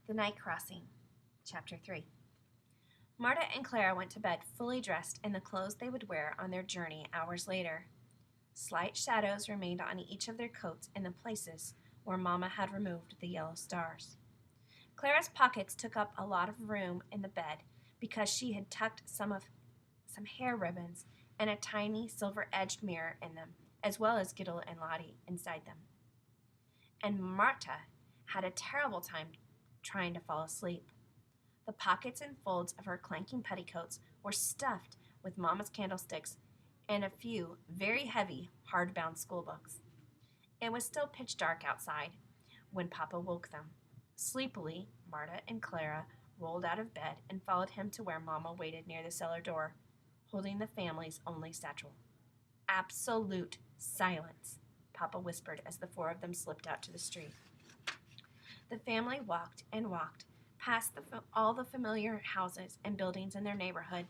The Night Crossing, Chapter 3. Marta and Clara went to bed fully dressed in the clothes they would wear on their journey hours later. Slight shadows remained on each of their coats in the places where Mama had removed the yellow stars. Clara's pockets took up a lot of room in the bed because she had tucked some hair ribbons and a tiny silver-edged mirror in them, as well as Giddle and Lottie inside them. And Marta had a terrible time trying to fall asleep. The pockets and folds of her clanking petticoats were stuffed with Mama's candlesticks and a few very heavy, hardbound schoolbooks. It was still pitch dark outside when Papa woke them. Sleepily, Marta and Clara rolled out of bed and followed him to where Mama waited near the cellar door, holding the family's only satchel. "Absolute silence," Papa whispered as the four of them slipped out to the street. The family walked and walked past all the familiar houses and buildings in their neighborhood,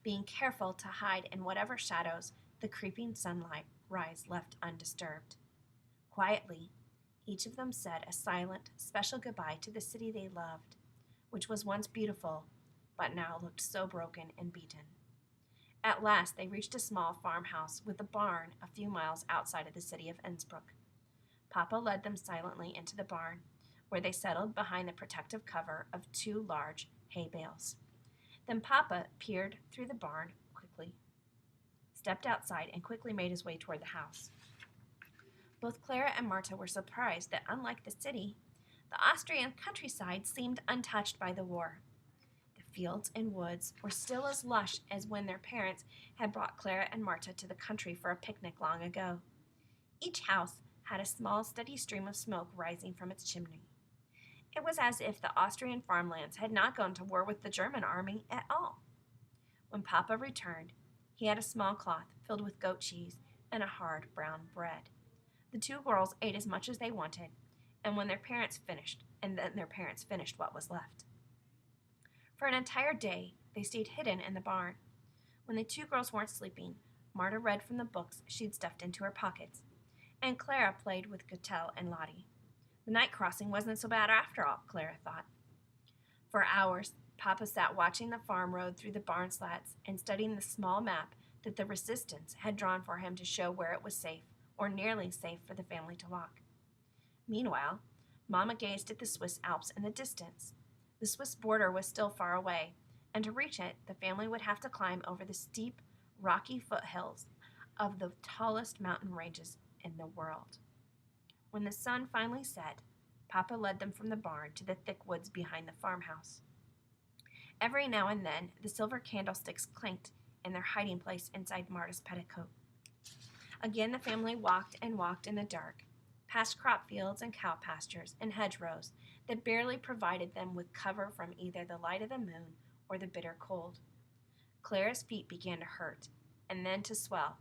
being careful to hide in whatever shadows the creeping sunlight rise left undisturbed. Quietly, each of them said a silent, special goodbye to the city they loved, which was once beautiful, but now looked so broken and beaten. At last they reached a small farmhouse with a barn a few miles outside of the city of Innsbruck. Papa led them silently into the barn, where they settled behind the protective cover of two large hay bales. Then Papa peered through the barn quickly, stepped outside, and quickly made his way toward the house. Both Clara and Marta were surprised that, unlike the city, the Austrian countryside seemed untouched by the war. The fields and woods were still as lush as when their parents had brought Clara and Marta to the country for a picnic long ago. Each house had a small, steady stream of smoke rising from its chimney. It was as if the Austrian farmlands had not gone to war with the German army at all. When Papa returned, he had a small cloth filled with goat cheese and a hard brown bread. The two girls ate as much as they wanted, and then their parents finished what was left. For an entire day, they stayed hidden in the barn. When the two girls weren't sleeping, Marta read from the books she'd stuffed into her pockets, and Clara played with Gretel and Lottie. The night crossing wasn't so bad after all, Clara thought. For hours, Papa sat watching the farm road through the barn slats and studying the small map that the resistance had drawn for him to show where it was safe, or nearly safe, for the family to walk. Meanwhile, Mama gazed at the Swiss Alps in the distance. The Swiss border was still far away, and to reach it, the family would have to climb over the steep, rocky foothills of the tallest mountain ranges in the world. When the sun finally set, Papa led them from the barn to the thick woods behind the farmhouse. Every now and then, the silver candlesticks clinked in their hiding place inside Marta's petticoat. Again, the family walked and walked in the dark, past crop fields and cow pastures and hedgerows that barely provided them with cover from either the light of the moon or the bitter cold. Clara's feet began to hurt and then to swell,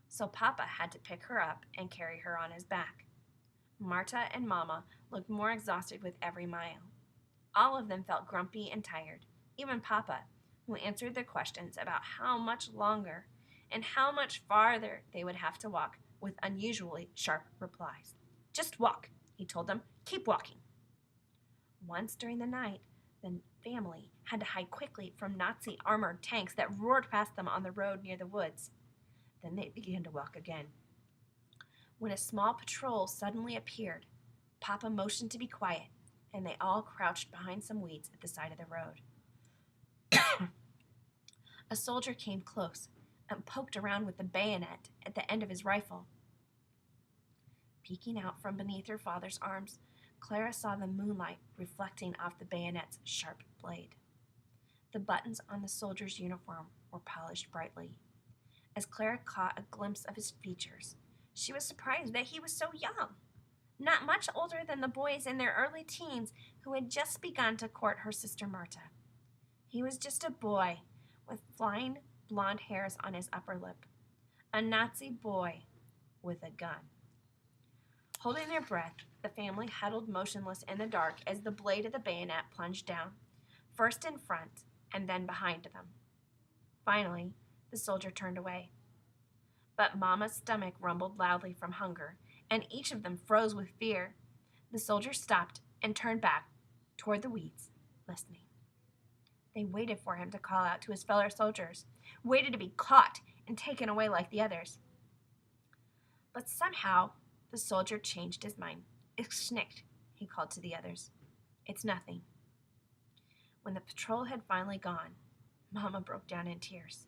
so Papa had to pick her up and carry her on his back. Marta and Mama looked more exhausted with every mile. All of them felt grumpy and tired, even Papa, who answered their questions about how much longer and how much farther they would have to walk with unusually sharp replies. "Just walk," he told them. "Keep walking." Once during the night, the family had to hide quickly from Nazi armored tanks that roared past them on the road near the woods. Then they began to walk again. When a small patrol suddenly appeared, Papa motioned to be quiet, and they all crouched behind some weeds at the side of the road. A soldier came close and poked around with the bayonet at the end of his rifle. Peeking out from beneath her father's arms, Clara saw the moonlight reflecting off the bayonet's sharp blade. The buttons on the soldier's uniform were polished brightly. As Clara caught a glimpse of his features, she was surprised that he was so young, not much older than the boys in their early teens who had just begun to court her sister Marta. He was just a boy with flying blonde hairs on his upper lip, a Nazi boy with a gun. Holding their breath, the family huddled motionless in the dark as the blade of the bayonet plunged down, first in front and then behind them. Finally, the soldier turned away. But Mama's stomach rumbled loudly from hunger, and each of them froze with fear. The soldier stopped and turned back toward the weeds, listening. They waited for him to call out to his fellow soldiers, waited to be caught and taken away like the others. But somehow the soldier changed his mind. "It's nicht," he called to the others. "It's nothing." When the patrol had finally gone, Mama broke down in tears.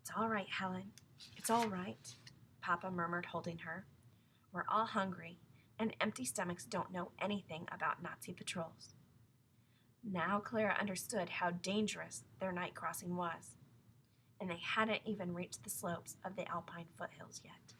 "It's all right, Helen. It's all right," Papa murmured, holding her. "We're all hungry, and empty stomachs don't know anything about Nazi patrols." Now Clara understood how dangerous their night crossing was, and they hadn't even reached the slopes of the Alpine foothills yet.